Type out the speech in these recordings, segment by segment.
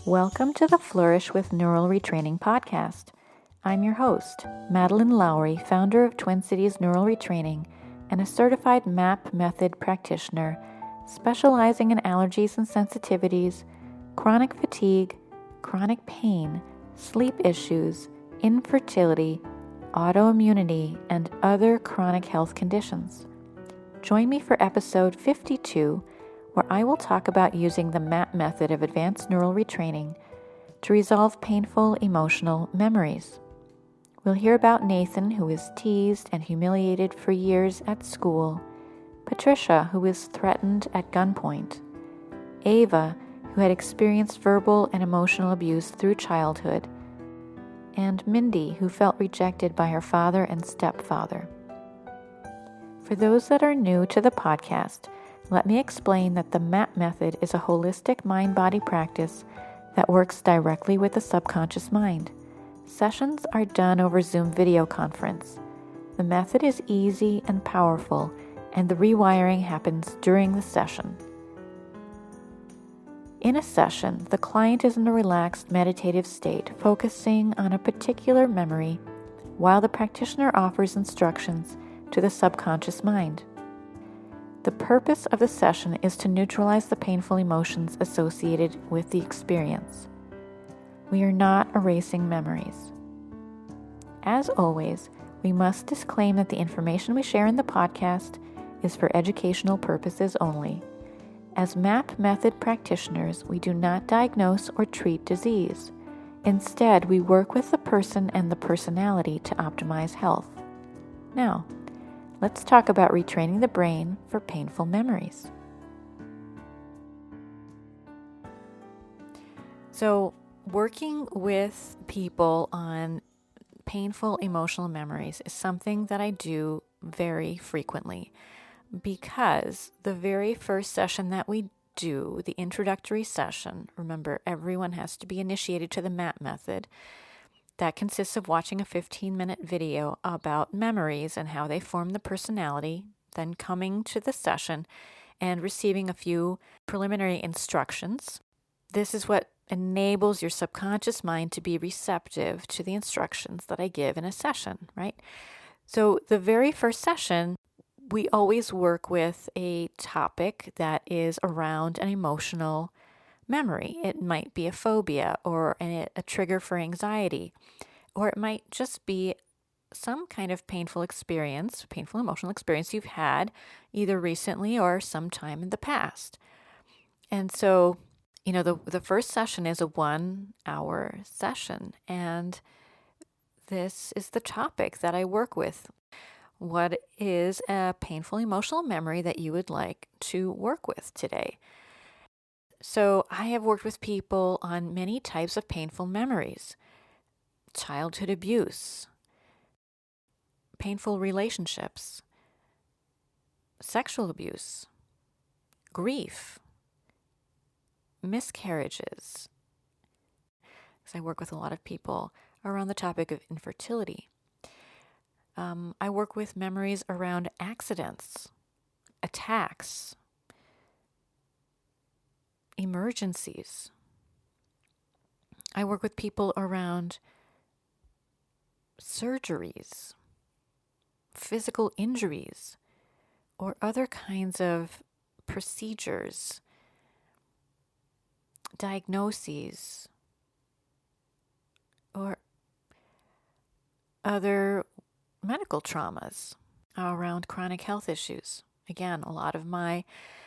Welcome to the Flourish with Neural Retraining podcast. I'm your host, Madeline Lowry, founder of Twin Cities Neural Retraining and a certified MAP method practitioner specializing in allergies and sensitivities, chronic fatigue, chronic pain, sleep issues, infertility, autoimmunity, and other chronic health conditions. Join me for episode 52, where I will talk about using the MAP method of advanced neural retraining to resolve painful emotional memories. We'll hear about Nathan, who was teased and humiliated for years at school, Patricia, who was threatened at gunpoint, Ava, who had experienced verbal and emotional abuse through childhood, and Mindy, who felt rejected by her father and stepfather. For those that are new to the podcast, let me explain that the MAP method is a holistic mind-body practice that works directly with the subconscious mind. Sessions are done over Zoom video conference. The method is easy and powerful, and the rewiring happens during the session. In a session, the client is in a relaxed meditative state, focusing on a particular memory, while the practitioner offers instructions to the subconscious mind. The purpose of the session is to neutralize the painful emotions associated with the experience. We are not erasing memories. As always, we must disclaim that the information we share in the podcast is for educational purposes only. As MAP method practitioners, we do not diagnose or treat disease. Instead, we work with the person and the personality to optimize health. Now, let's talk about retraining the brain for painful memories. So, working with people on painful emotional memories is something that I do very frequently because the very first session that we do, the introductory session, remember everyone has to be initiated to the MAP method. That consists of watching a 15-minute video about memories and how they form the personality, then coming to the session and receiving a few preliminary instructions. This is what enables your subconscious mind to be receptive to the instructions that I give in a session, right? So the very first session, we always work with a topic that is around an emotional memory. It might be a phobia or a trigger for anxiety, or it might just be some kind of painful emotional experience you've had either recently or sometime in the past. And so, the first session is a 1-hour session, and this is the topic that I work with. What is a painful emotional memory that you would like to work with today? So I have worked with people on many types of painful memories: childhood abuse, painful relationships, sexual abuse, grief, miscarriages. Because I work with a lot of people around the topic of infertility. I work with memories around accidents, attacks, emergencies. I work with people around surgeries, physical injuries, or other kinds of procedures, diagnoses, or other medical traumas around chronic health issues. Again, a lot of my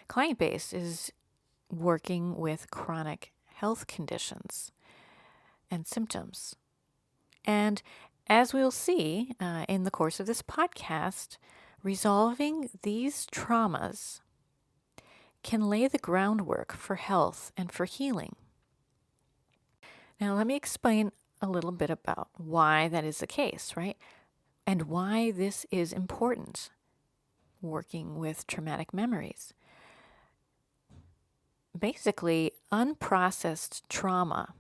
client base is working with chronic health conditions and symptoms. And as we'll see in the course of this podcast, resolving these traumas can lay the groundwork for health and for healing. Now, let me explain a little bit about why that is the case, right? and why this is important, working with traumatic memories. Basically, unprocessed trauma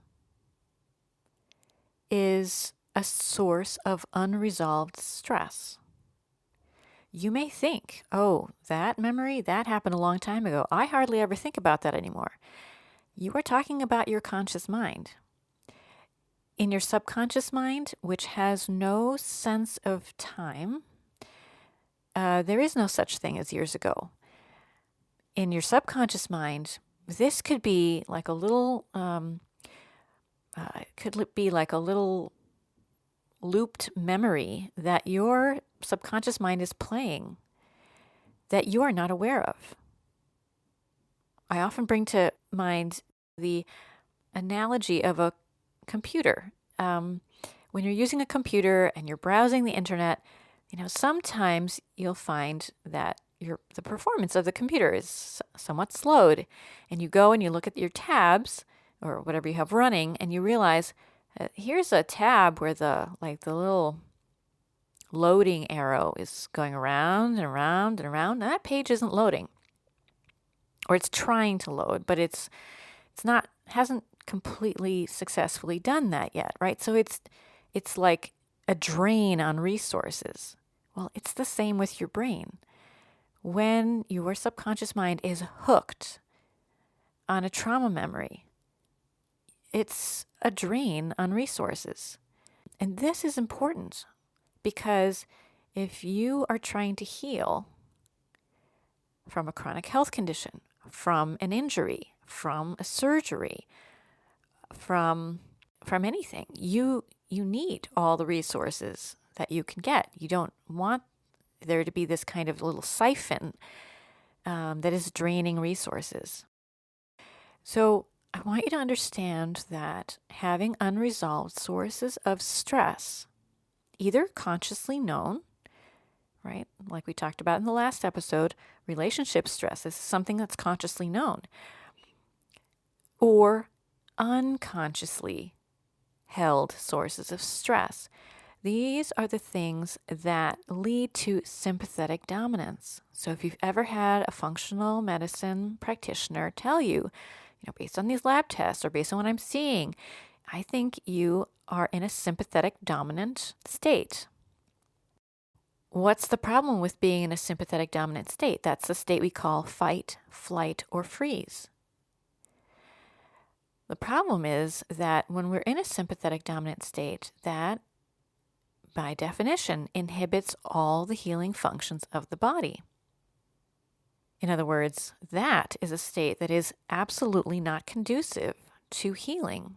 is a source of unresolved stress. You may think, oh, that memory, that happened a long time ago. I hardly ever think about that anymore. You are talking about your conscious mind. In your subconscious mind, which has no sense of time, there is no such thing as years ago. In your subconscious mind, this could be like a little, looped memory that your subconscious mind is playing that you are not aware of. I often bring to mind the analogy of a computer. When you're using a computer and you're browsing the internet, sometimes you'll find that the performance of the computer is somewhat slowed, and you go and you look at your tabs or whatever you have running, and you realize here's a tab where the little loading arrow is going around and around and around, and that page isn't loading, or it's trying to load, but it's not, hasn't completely successfully done that yet, right? So it's like a drain on resources. Well, it's the same with your brain. When your subconscious mind is hooked on a trauma memory, it's a drain on resources. And this is important because if you are trying to heal from a chronic health condition, from an injury, from a surgery, from anything, you need all the resources that you can get. You don't want there to be this kind of little siphon that is draining resources. So I want you to understand that having unresolved sources of stress, either consciously known, right, like we talked about in the last episode, relationship stress is something that's consciously known, or unconsciously held sources of stress. These are the things that lead to sympathetic dominance. So if you've ever had a functional medicine practitioner tell you, based on these lab tests or based on what I'm seeing, I think you are in a sympathetic dominant state. What's the problem with being in a sympathetic dominant state? That's the state we call fight, flight, or freeze. The problem is that when we're in a sympathetic dominant state, that by definition inhibits all the healing functions of the body. In other words, that is a state that is absolutely not conducive to healing.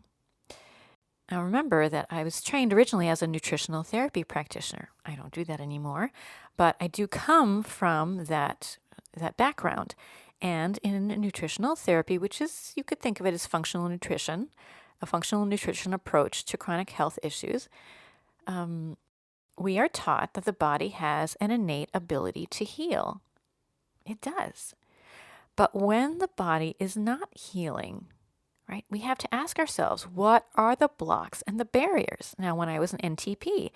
Now remember that I was trained originally as a nutritional therapy practitioner. I don't do that anymore, but I do come from that background. And in nutritional therapy, which is, you could think of it as functional nutrition, a functional nutrition approach to chronic health issues, we are taught that the body has an innate ability to heal. It does. But when the body is not healing, right, we have to ask ourselves, what are the blocks and the barriers? Now, when I was an NTP,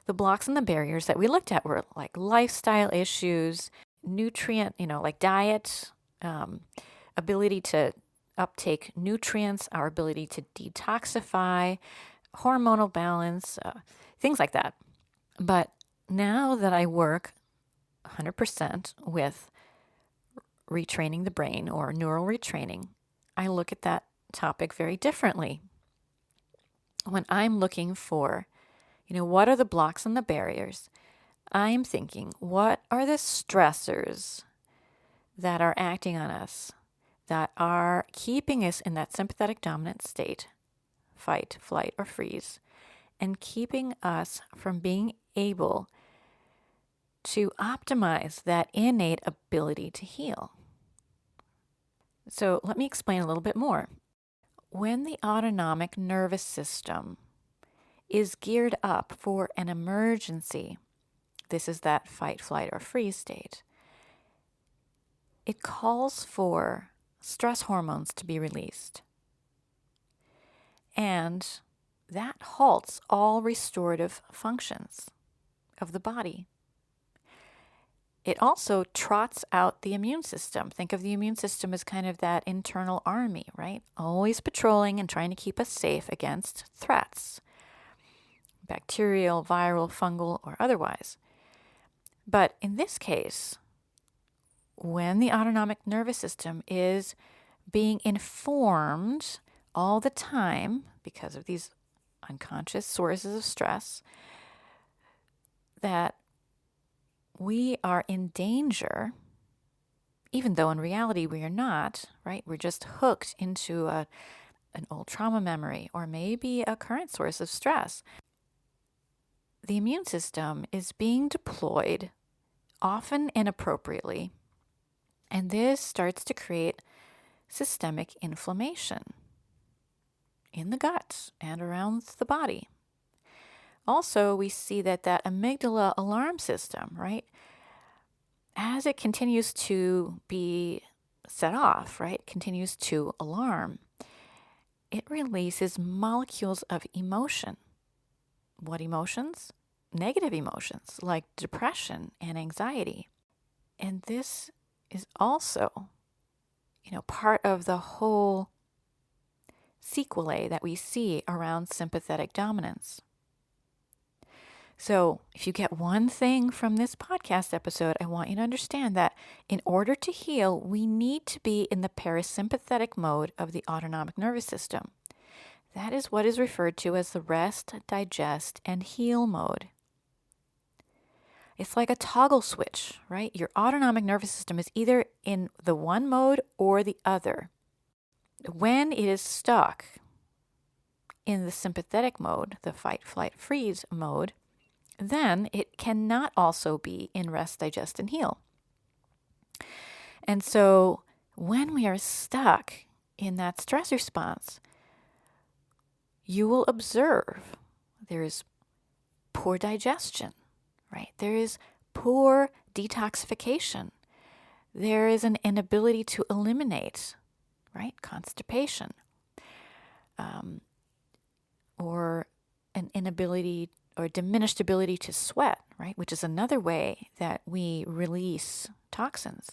the blocks and the barriers that we looked at were like lifestyle issues, nutrient, like diet, ability to uptake nutrients, our ability to detoxify, hormonal balance, things like that. But now that I work 100% with retraining the brain or neural retraining, I look at that topic very differently. When I'm looking for, what are the blocks and the barriers, I'm thinking, what are the stressors that are acting on us, that are keeping us in that sympathetic dominant state, fight, flight, or freeze, and keeping us from being able to optimize that innate ability to heal. So let me explain a little bit more. When the autonomic nervous system is geared up for an emergency, this is that fight, flight, or freeze state, it calls for stress hormones to be released. And that halts all restorative functions of the body. It also trots out the immune system. Think of the immune system as kind of that internal army, right? Always patrolling and trying to keep us safe against threats, bacterial, viral, fungal, or otherwise. But in this case, when the autonomic nervous system is being informed all the time because of these unconscious sources of stress, that we are in danger, even though in reality we are not, right? We're just hooked into an old trauma memory or maybe a current source of stress. The immune system is being deployed, often inappropriately, and this starts to create systemic inflammation in the gut and around the body. Also, we see that amygdala alarm system, right, as it continues to be set off, right, continues to alarm, it releases molecules of emotion. What emotions? Negative emotions like depression and anxiety. And this is also, part of the whole sequelae that we see around sympathetic dominance. So if you get one thing from this podcast episode, I want you to understand that in order to heal, we need to be in the parasympathetic mode of the autonomic nervous system. That is what is referred to as the rest, digest, and heal mode. It's like a toggle switch, right? Your autonomic nervous system is either in the one mode or the other. When it is stuck in the sympathetic mode, the fight, flight, freeze mode, then it cannot also be in rest, digest, and heal. And so when we are stuck in that stress response, you will observe there is poor digestion, right? There is poor detoxification. There is an inability to eliminate, right? Constipation, or an inability or diminished ability to sweat, right? Which is another way that we release toxins.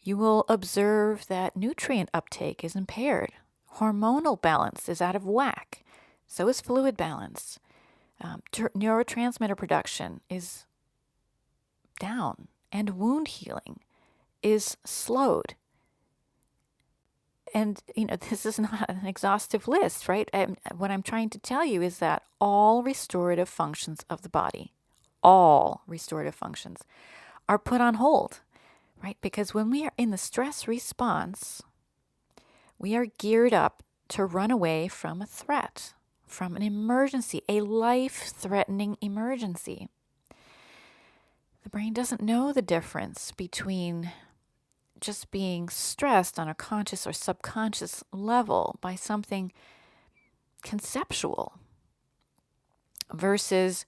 You will observe that nutrient uptake is impaired. Hormonal balance is out of whack. So is fluid balance. Neurotransmitter production is down, and wound healing is slowed. And, this is not an exhaustive list, right? What I'm trying to tell you is that all restorative functions of the body, all restorative functions are put on hold, right? Because when we are in the stress response, we are geared up to run away from a threat, from an emergency, a life-threatening emergency. The brain doesn't know the difference between just being stressed on a conscious or subconscious level by something conceptual versus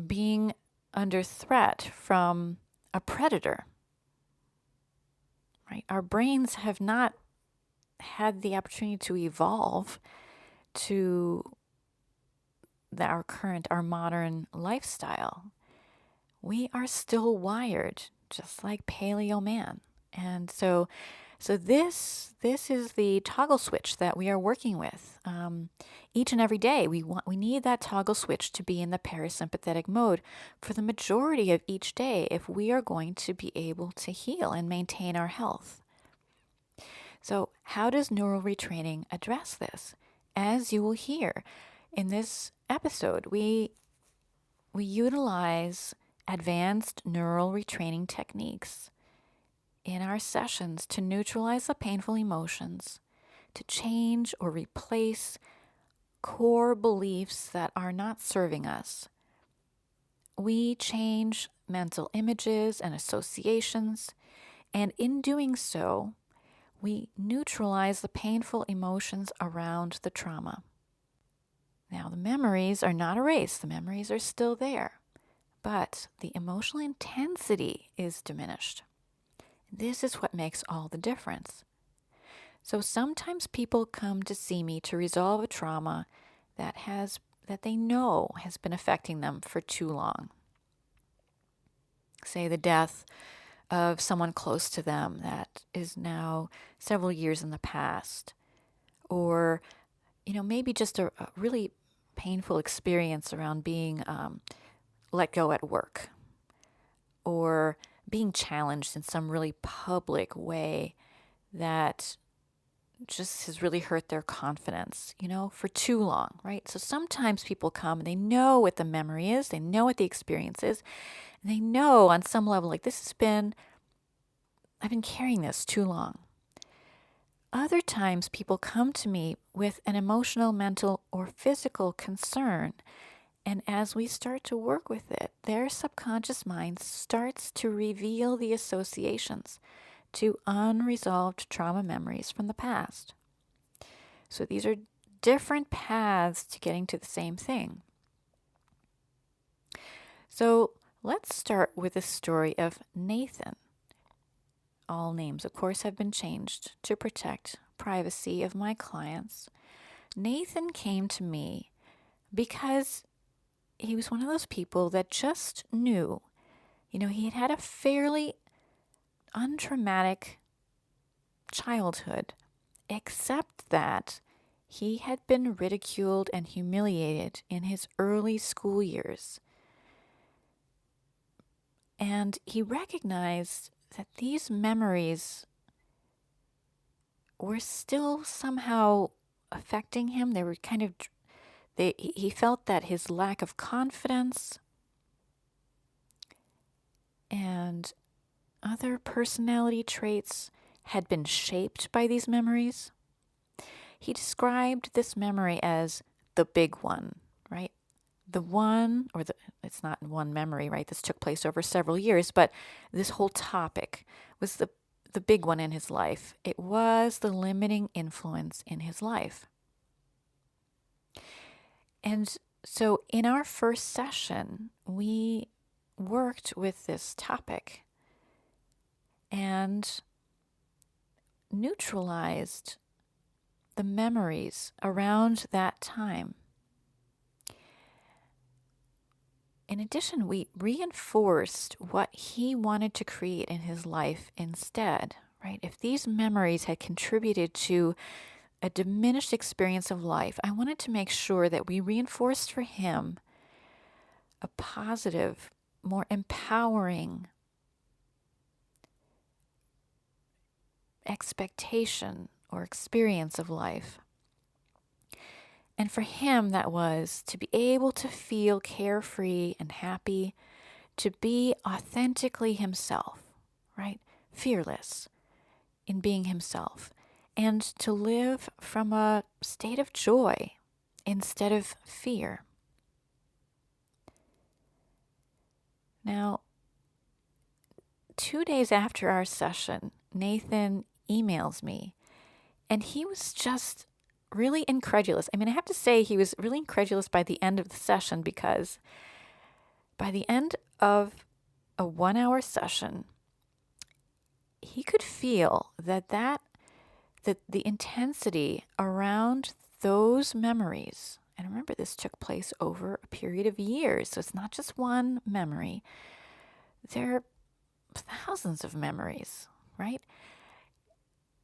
being under threat from a predator, right? Our brains have not had the opportunity to evolve to our modern lifestyle. We are still wired just like paleo man. And so this is the toggle switch that we are working with. Each and every day, we need that toggle switch to be in the parasympathetic mode for the majority of each day if we are going to be able to heal and maintain our health. So how does neural retraining address this? As you will hear in this episode, we utilize advanced neural retraining techniques in our sessions to neutralize the painful emotions, to change or replace core beliefs that are not serving us. We change mental images and associations, and in doing so, we neutralize the painful emotions around the trauma. Now, the memories are not erased. The memories are still there, but the emotional intensity is diminished. This is what makes all the difference. So sometimes people come to see me to resolve a trauma that has that they know has been affecting them for too long. Say the death of someone close to them that is now several years in the past, or maybe just a really painful experience around being let go at work, or being challenged in some really public way that just has really hurt their confidence, for too long, right? So sometimes people come and they know what the memory is, they know what the experience is, and they know on some level, like, I've been carrying this too long. Other times people come to me with an emotional, mental, or physical concern. And as we start to work with it, their subconscious mind starts to reveal the associations to unresolved trauma memories from the past. So these are different paths to getting to the same thing. So let's start with the story of Nathan. All names, of course, have been changed to protect privacy of my clients. Nathan came to me because he was one of those people that just knew, he had had a fairly untraumatic childhood, except that he had been ridiculed and humiliated in his early school years. And he recognized that these memories were still somehow affecting him. They were he felt that his lack of confidence and other personality traits had been shaped by these memories. He described this memory as the big one, right? The one, it's not one memory, right? This took place over several years, but this whole topic was the big one in his life. It was the limiting influence in his life. And so in our first session, we worked with this topic and neutralized the memories around that time. In addition, we reinforced what he wanted to create in his life instead, right? If these memories had contributed to a diminished experience of life, I wanted to make sure that we reinforced for him a positive, more empowering expectation or experience of life. And for him, that was to be able to feel carefree and happy, to be authentically himself, right? Fearless in being himself, and to live from a state of joy instead of fear. Now, 2 days after our session, Nathan emails me, and he was just really incredulous. I mean, I have to say he was really incredulous by the end of the session, because by the end of a 1-hour session, he could feel that the intensity around those memories, and remember, this took place over a period of years, so it's not just one memory. There are thousands of memories, right?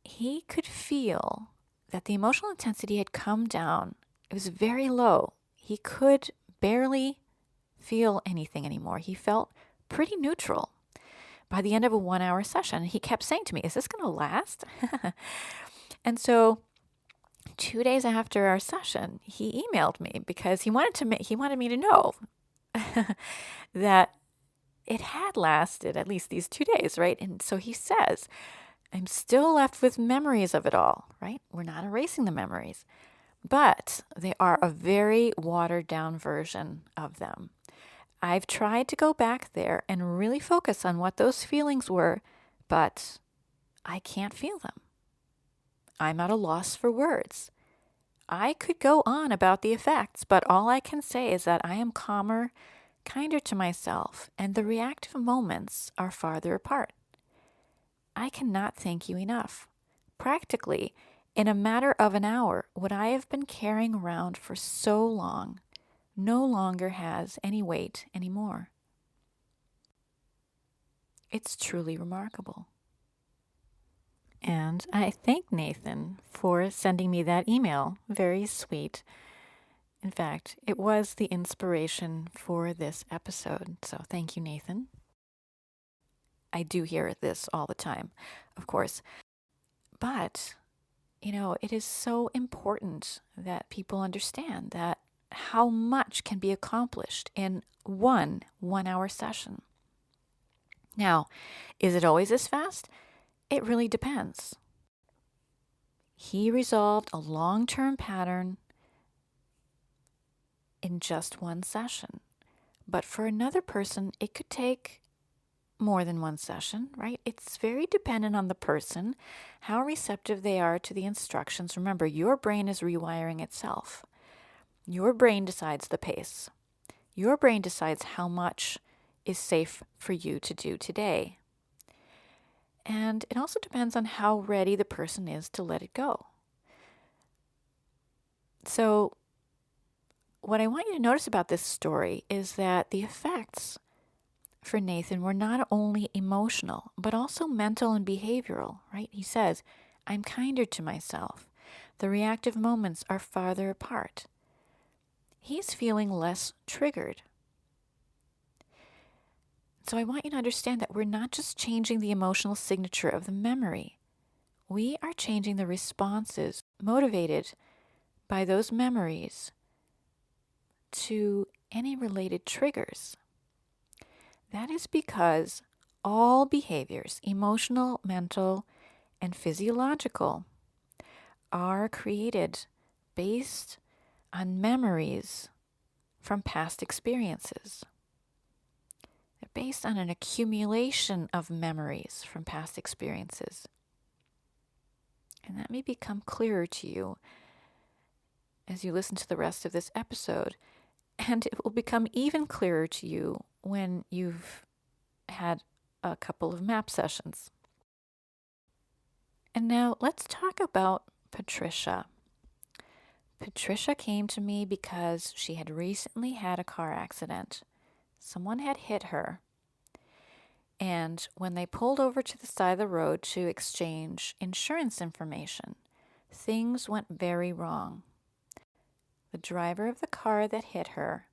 He could feel that the emotional intensity had come down. It was very low. He could barely feel anything anymore. He felt pretty neutral by the end of a 1-hour session. He kept saying to me, "Is this going to last?" And so 2 days after our session, he emailed me because he wanted me to know that it had lasted at least these 2 days, right? And so he says, "I'm still left with memories of it all," right? We're not erasing the memories, but they are a very watered down version of them. I've tried to go back there and really focus on what those feelings were, but I can't feel them. I'm at a loss for words. I could go on about the effects, but all I can say is that I am calmer, kinder to myself, and the reactive moments are farther apart. I cannot thank you enough. Practically, in a matter of an hour, what I have been carrying around for so long no longer has any weight anymore. It's truly remarkable. And I thank Nathan for sending me that email. Very sweet. In fact, it was the inspiration for this episode. So thank you, Nathan. I do hear this all the time, of course. But, it is so important that people understand that how much can be accomplished in one 1-hour session. Now, is it always this fast? It really depends. He resolved a long-term pattern in just one session. But for another person, it could take more than one session, right? It's very dependent on the person, how receptive they are to the instructions. Remember, your brain is rewiring itself. Your brain decides the pace. Your brain decides how much is safe for you to do today. And it also depends on how ready the person is to let it go. So, what I want you to notice about this story is that the effects for Nathan were not only emotional, but also mental and behavioral, right? He says, I'm kinder to myself. The reactive moments are farther apart. He's feeling less triggered. So I want you to understand that we're not just changing the emotional signature of the memory. We are changing the responses motivated by those memories to any related triggers. That is because all behaviors, emotional, mental, and physiological, are created based on memories from past experiences. They're based on an accumulation of memories from past experiences. And that may become clearer to you as you listen to the rest of this episode. And it will become even clearer to you when you've had a couple of map sessions. And now let's talk about Patricia. Patricia came to me because she had recently had a car accident. Someone had hit her. And when they pulled over to the side of the road to exchange insurance information, things went very wrong. The driver of the car that hit her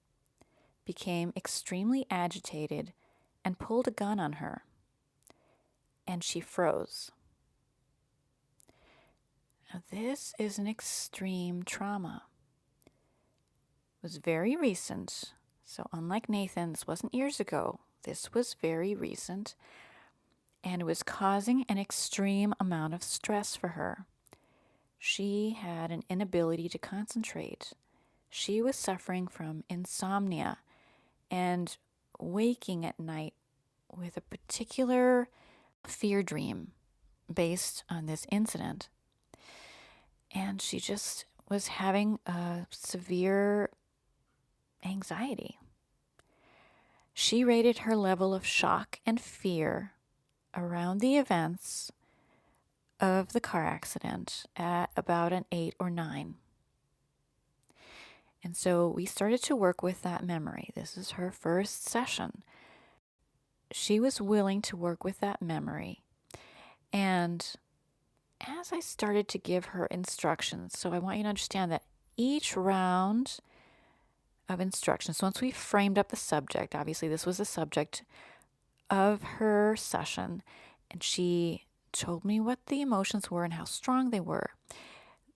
became extremely agitated and pulled a gun on her. And she froze. Now, this is an extreme trauma. It was very recent. So unlike Nathan, this wasn't years ago. This was very recent. And it was causing an extreme amount of stress for her. She had an inability to concentrate. She was suffering from insomnia and waking at night with a particular fear dream based on this incident. And she just was having a severe anxiety. She rated her level of shock and fear around the events of the car accident at about an 8 or 9. And so we started to work with that memory. This is her first session. She was willing to work with that memory. And as I started to give her instructions, so I want you to understand that each round of instructions, once we framed up the subject, obviously this was the subject of her session, and she told me what the emotions were and how strong they were.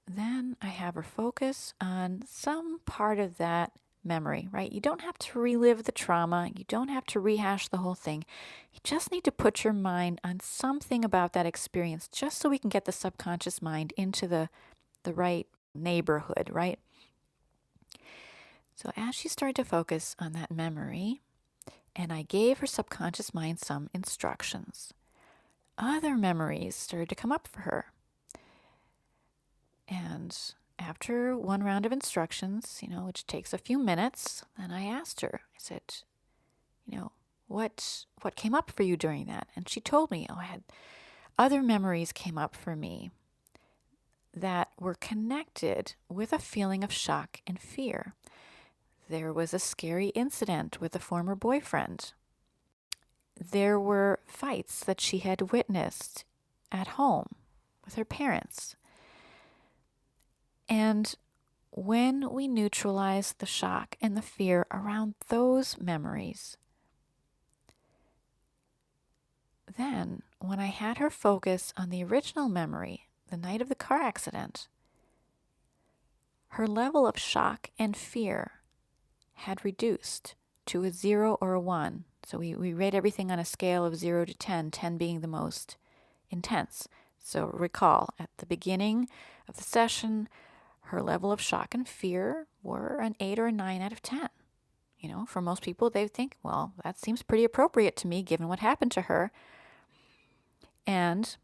Then I have her focus on some part of that memory, right? You don't have to relive the trauma. You don't have to rehash the whole thing. You just need to put your mind on something about that experience just so we can get the subconscious mind into the right neighborhood, right? So as she started to focus on that memory, and I gave her subconscious mind some instructions, other memories started to come up for her. And after one round of instructions, which takes a few minutes, then I asked her, I said, what came up for you during that? And she told me, I had other memories came up for me that were connected with a feeling of shock and fear. there was a scary incident with a former boyfriend. There were fights that she had witnessed at home with her parents. And when we neutralize the shock and the fear around those memories, then when I had her focus on the original memory, the night of the car accident, her level of shock and fear had reduced to a 0 or a 1. So we rate everything on a scale of 0 to 10, 10 being the most intense. So recall, at the beginning of the session, her level of shock and fear were an 8 or a 9 out of 10. For most people, they think, well, that seems pretty appropriate to me given what happened to her. And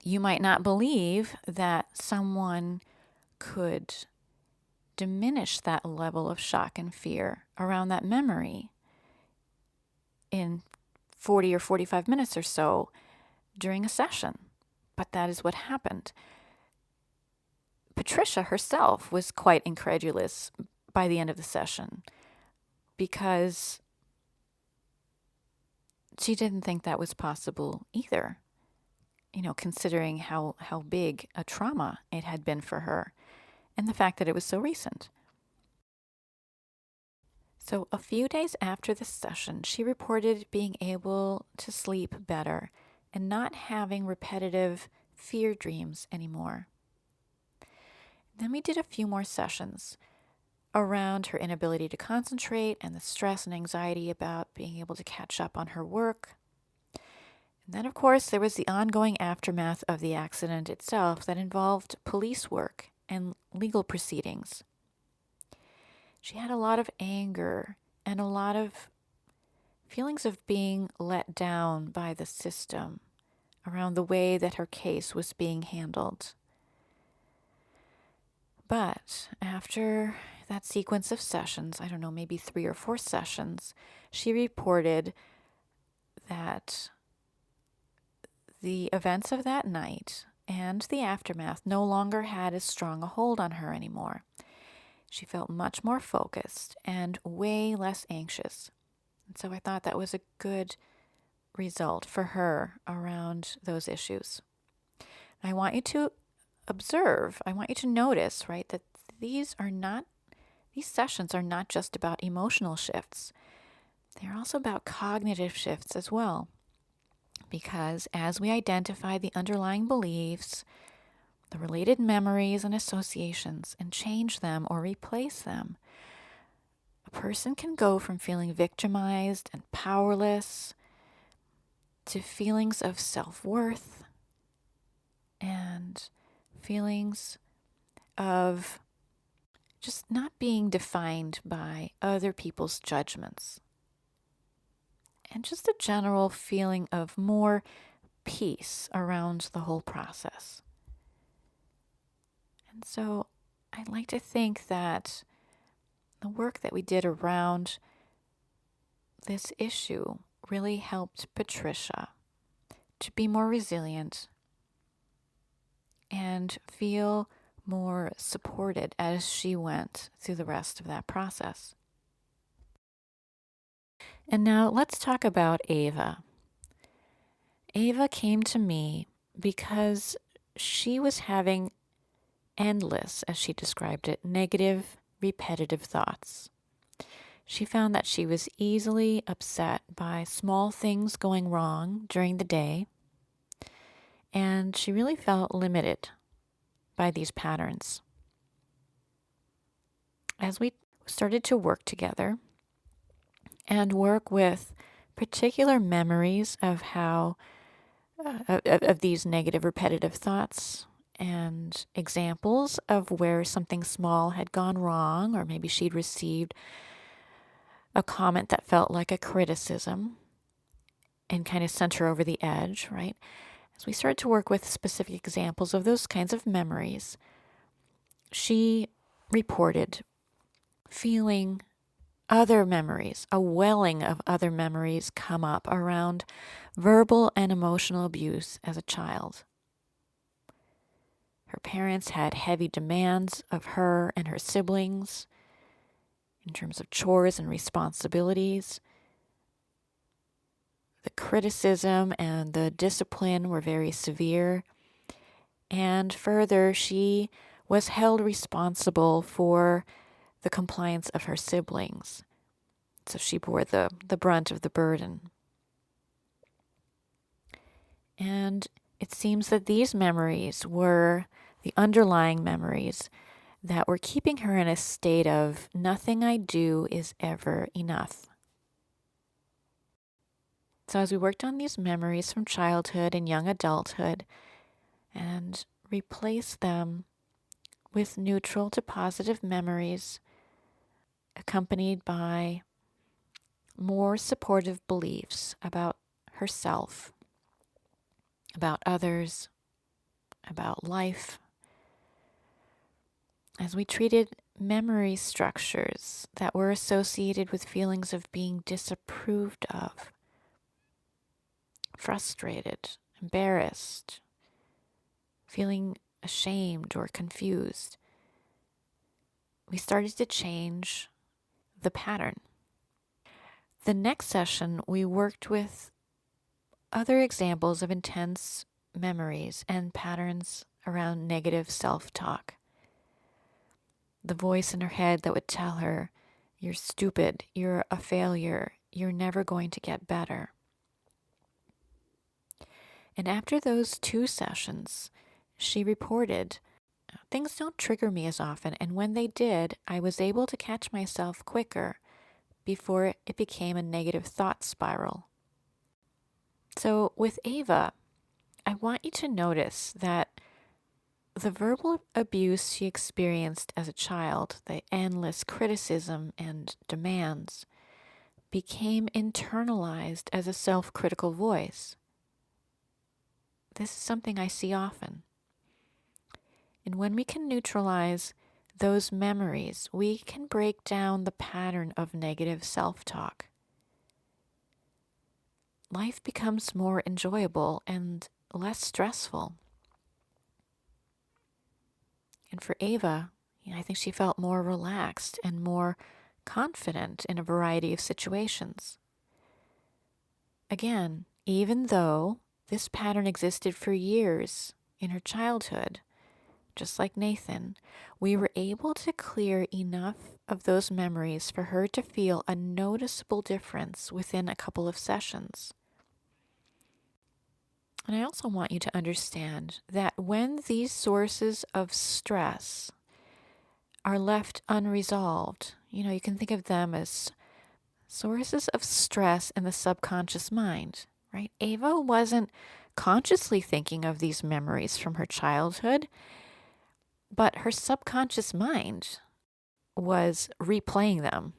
you might not believe that someone could diminish that level of shock and fear around that memory in 40 or 45 minutes or so during a session. But that is what happened. Patricia herself was quite incredulous by the end of the session because she didn't think that was possible either, considering how big a trauma it had been for her and the fact that it was so recent. So a few days after the session, she reported being able to sleep better and not having repetitive fear dreams anymore. Then we did a few more sessions around her inability to concentrate and the stress and anxiety about being able to catch up on her work. And then, of course, there was the ongoing aftermath of the accident itself that involved police work and legal proceedings. She had a lot of anger and a lot of feelings of being let down by the system around the way that her case was being handled. But after that sequence of sessions, I don't know, maybe 3 or 4 sessions, she reported that the events of that night and the aftermath no longer had as strong a hold on her anymore. She felt much more focused and way less anxious. And so I thought that was a good result for her around those issues. I want you to observe, I want you to notice, right, that these sessions are not just about emotional shifts. They're also about cognitive shifts as well. Because as we identify the underlying beliefs, the related memories and associations, and change them or replace them, a person can go from feeling victimized and powerless to feelings of self-worth and feelings of just not being defined by other people's judgments. And just a general feeling of more peace around the whole process. And so I'd like to think that the work that we did around this issue really helped Patricia to be more resilient and feel more supported as she went through the rest of that process. And now let's talk about Ava. Ava came to me because she was having endless, as she described it, negative, repetitive thoughts. She found that she was easily upset by small things going wrong during the day, and she really felt limited by these patterns. As we started to work together and work with particular memories of how of these negative repetitive thoughts and examples of where something small had gone wrong, or maybe she'd received a comment that felt like a criticism and kind of sent her over the edge, right? As we started to work with specific examples of those kinds of memories, she reported feeling other memories, a welling of other memories come up around verbal and emotional abuse as a child. Her parents had heavy demands of her and her siblings, in terms of chores and responsibilities. The criticism and the discipline were very severe. And further, she was held responsible for the compliance of her siblings. So she bore the brunt of the burden. And it seems that these memories were the underlying memories that were keeping her in a state of nothing I do is ever enough. So as we worked on these memories from childhood and young adulthood and replaced them with neutral to positive memories accompanied by more supportive beliefs about herself, about others, about life, as we treated memory structures that were associated with feelings of being disapproved of, frustrated, embarrassed, feeling ashamed or confused, we started to change the pattern. The next session, we worked with other examples of intense memories and patterns around negative self-talk. The voice in her head that would tell her, "You're stupid, you're a failure, you're never going to get better." And after those 2 sessions, she reported, "Things don't trigger me as often, and when they did, I was able to catch myself quicker before it became a negative thought spiral." So with Ava, I want you to notice that the verbal abuse she experienced as a child, the endless criticism and demands, became internalized as a self-critical voice. This is something I see often. And when we can neutralize those memories, we can break down the pattern of negative self-talk. Life becomes more enjoyable and less stressful. And for Ava, I think she felt more relaxed and more confident in a variety of situations. Again, even though this pattern existed for years in her childhood, just like Nathan, we were able to clear enough of those memories for her to feel a noticeable difference within a couple of sessions. And I also want you to understand that when these sources of stress are left unresolved, you can think of them as sources of stress in the subconscious mind, right? Ava wasn't consciously thinking of these memories from her childhood, but her subconscious mind was replaying them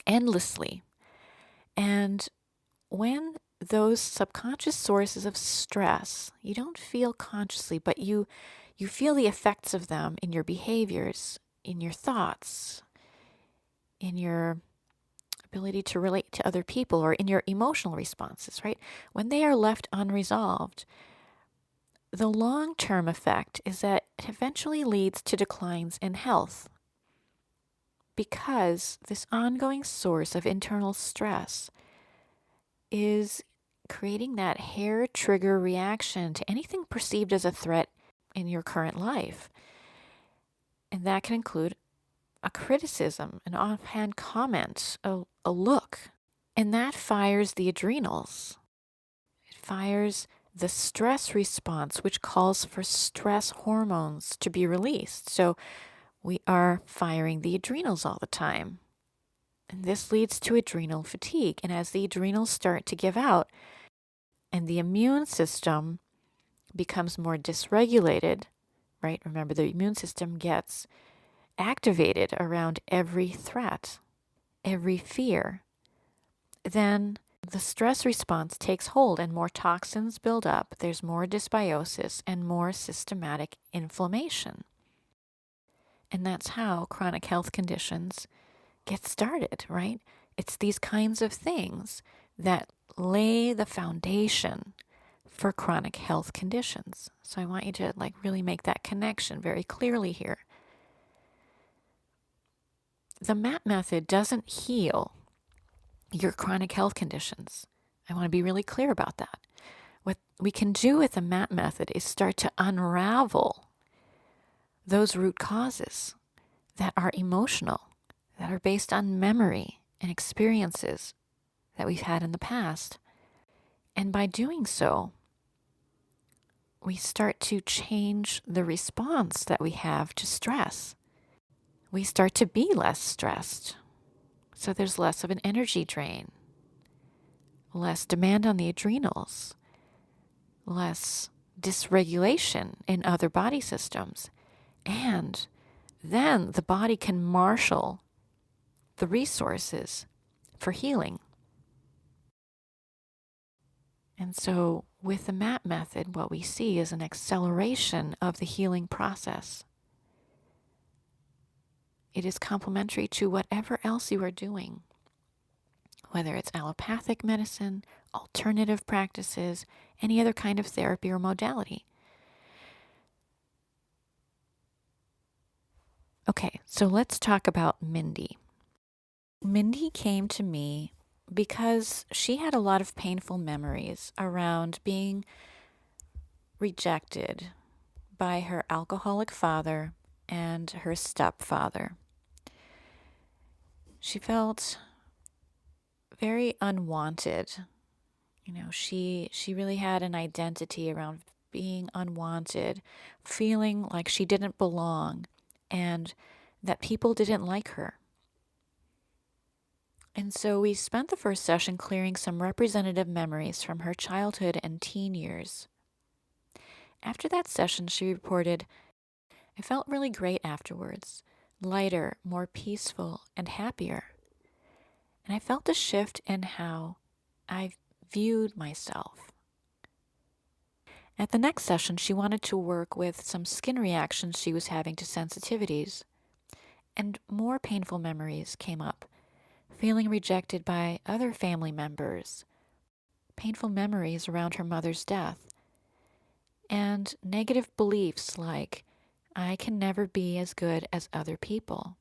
endlessly. And when those subconscious sources of stress, you don't feel consciously, but you feel the effects of them in your behaviors, in your thoughts, in your ability to relate to other people, or in your emotional responses, right? When they are left unresolved, the long-term effect is that it eventually leads to declines in health, because this ongoing source of internal stress is creating that hair trigger reaction to anything perceived as a threat in your current life. And that can include a criticism, an offhand comment, a look. And that fires the adrenals. It fires the stress response, which calls for stress hormones to be released. So we are firing the adrenals all the time. And this leads to adrenal fatigue. And as the adrenals start to give out and the immune system becomes more dysregulated, right? Remember, the immune system gets activated around every threat, every fear. Then the stress response takes hold and more toxins build up. There's more dysbiosis and more systematic inflammation. And that's how chronic health conditions get started, right? It's these kinds of things that lay the foundation for chronic health conditions. So I want you to really make that connection very clearly here. the MAP method doesn't heal your chronic health conditions. I want to be really clear about that. What we can do with the MAP method is start to unravel those root causes that are emotional, that are based on memory and experiences that we've had in the past. And by doing so, we start to change the response that we have to stress. We start to be less stressed. So there's less of an energy drain, less demand on the adrenals, less dysregulation in other body systems. And then the body can marshal the resources for healing. And so with the MAP method, what we see is an acceleration of the healing process. It is complementary to whatever else you are doing, whether it's allopathic medicine, alternative practices, any other kind of therapy or modality. Okay, so let's talk about Mindy. Mindy came to me because she had a lot of painful memories around being rejected by her alcoholic father and her stepfather. She felt very unwanted. She really had an identity around being unwanted, feeling like she didn't belong and that people didn't like her. And so we spent the first session clearing some representative memories from her childhood and teen years. After that session, she reported, "I felt really great afterwards, lighter, more peaceful, and happier. And I felt a shift in how I viewed myself." At the next session, she wanted to work with some skin reactions she was having to sensitivities, and more painful memories came up. Feeling rejected by other family members, painful memories around her mother's death, and negative beliefs like, "I can never be as good as other people."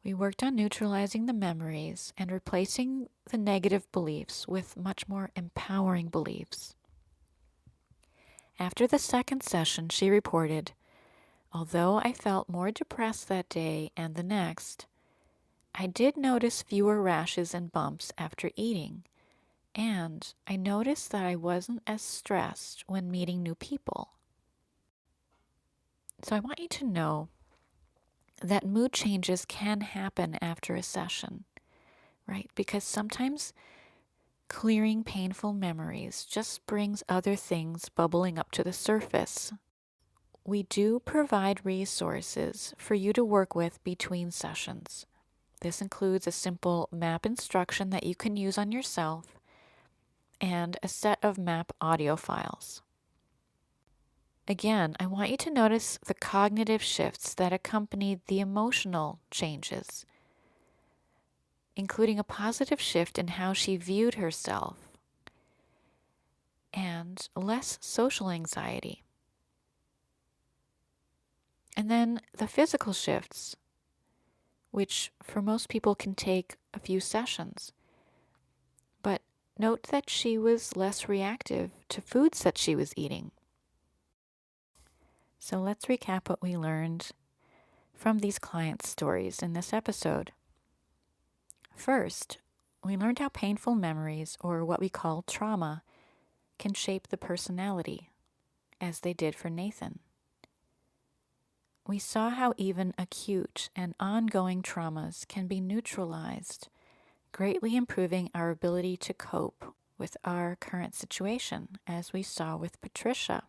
We worked on neutralizing the memories and replacing the negative beliefs with much more empowering beliefs. After the second session, she reported, "Although I felt more depressed that day and the next, I did notice fewer rashes and bumps after eating, and I noticed that I wasn't as stressed when meeting new people." So I want you to know that mood changes can happen after a session, right? Because sometimes clearing painful memories just brings other things bubbling up to the surface. We do provide resources for you to work with between sessions. This includes a simple MAP instruction that you can use on yourself and a set of MAP audio files. Again, I want you to notice the cognitive shifts that accompanied the emotional changes, including a positive shift in how she viewed herself and less social anxiety. And then the physical shifts, which for most people can take a few sessions. But note that she was less reactive to foods that she was eating. So let's recap what we learned from these client stories in this episode. First, we learned how painful memories, or what we call trauma, can shape the personality, as they did for Nathan. We saw how even acute and ongoing traumas can be neutralized, greatly improving our ability to cope with our current situation, as we saw with Patricia.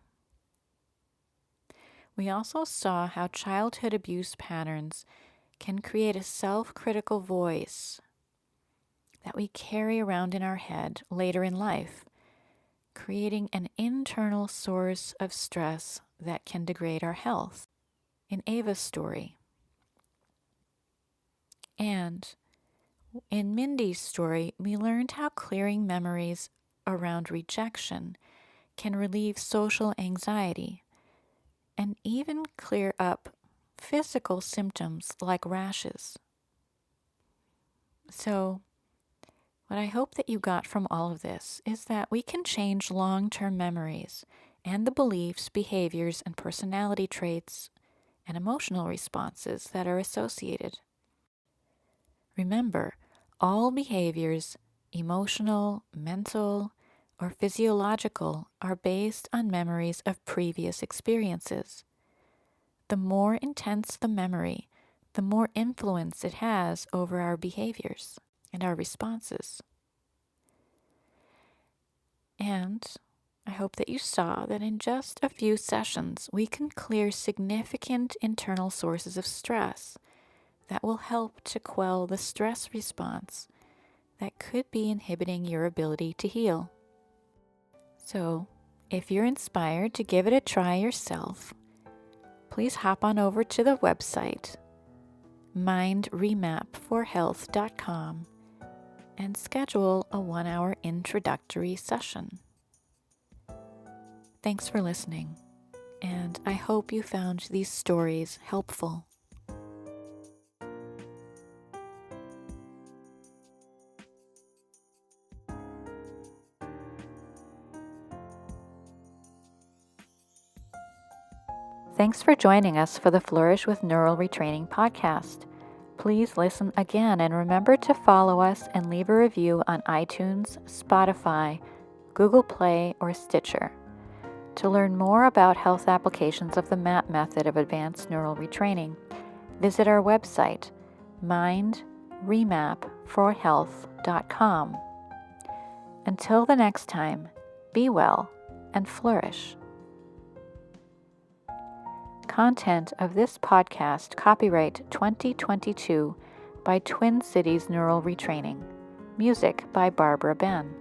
We also saw how childhood abuse patterns can create a self-critical voice that we carry around in our head later in life, creating an internal source of stress that can degrade our health. In Ava's story. And in Mindy's story, we learned how clearing memories around rejection can relieve social anxiety and even clear up physical symptoms like rashes. So, what I hope that you got from all of this is that we can change long-term memories and the beliefs, behaviors, and personality traits and emotional responses that are associated. Remember, all behaviors, emotional, mental, or physiological, are based on memories of previous experiences. The more intense the memory, the more influence it has over our behaviors and our responses. And I hope that you saw that in just a few sessions, we can clear significant internal sources of stress that will help to quell the stress response that could be inhibiting your ability to heal. So, if you're inspired to give it a try yourself, please hop on over to the website, mindremapforhealth.com, and schedule a 1-hour introductory session. Thanks for listening, and I hope you found these stories helpful. Thanks for joining us for the Flourish with Neural Retraining podcast. Please listen again and remember to follow us and leave a review on iTunes, Spotify, Google Play, or Stitcher. To learn more about health applications of the MAP method of advanced neural retraining, visit our website, mindremapforhealth.com. Until the next time, be well and flourish. Content of this podcast copyright 2022 by Twin Cities Neural Retraining. Music by Barbara Ben.